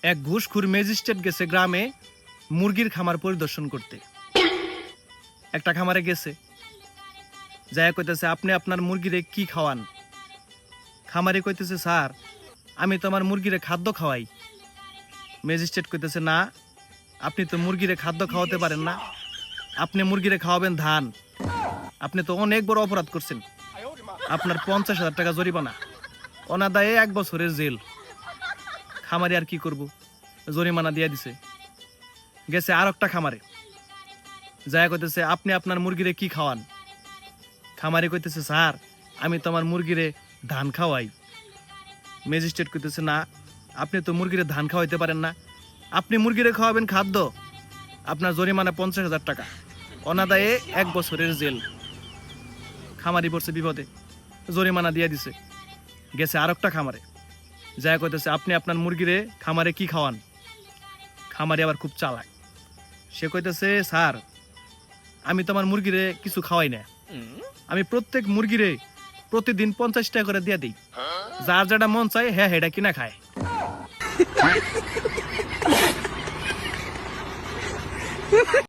এক ঘুষখোর ম্যাজিস্ট্রেট গেছে গ্রামে মুরগির খামার পরিদর্শন করতে। একটা খামারে গেছে, যায়া কইতেছে আপনি আপনার মুরগিরে কি খাওয়ান? খামারে কইতেছে স্যার আমি তো আমার মুরগিরে খাদ্য খাওয়াই। ম্যাজিস্ট্রেট কইতেছে না, আপনি তো মুরগিরে খাদ্য খাওয়াতে পারেন না, আপনি মুরগিরে খাওয়াবেন ধান। আপনি তো অনেক বড় অপরাধ করছেন, আপনার 50,000 টাকা জরিমানা, অনাদায়ে 1 বছরের জেল। খামারে আর কি করব, জরিমানা দিয়ে দিছে। গেছে আর একটা খামারে, যায়া কইতেছে আপনি আপনার মুরগিরে কি খাওয়ান? খামারে কইতেছে স্যার আমি তো আমার মুরগিরে ধান খাওয়াই। ম্যাজিস্ট্রেট কইতেছে না, আপনি তো মুরগিরে ধান খাওয়াইতে পারেন না, আপনি মুরগিরে খাওয়াবেন খাদ্য, আপনার জরিমানা 50,000 টাকা, অনাদায়ে 1 বছরের জেল। খামারি পড়ছে বিপদে, জরিমানা দিয়ে দিছে। গেছে আর একটা খামারে, যায়া কইতেছে আপনি আপনার মুরগিরে খামারে কি খাওয়ান? খামারি আবার খুব চালাক, সে কইতেছে স্যার আমি তো আমার মুরগিরে কিছু খাওয়াই না, আমি প্রত্যেক মুরগিরে প্রতিদিন 50 টাকা করে দিয়ে দিই, যার যেটা মন চায় হ্যাঁ হেটা কিনা খায়।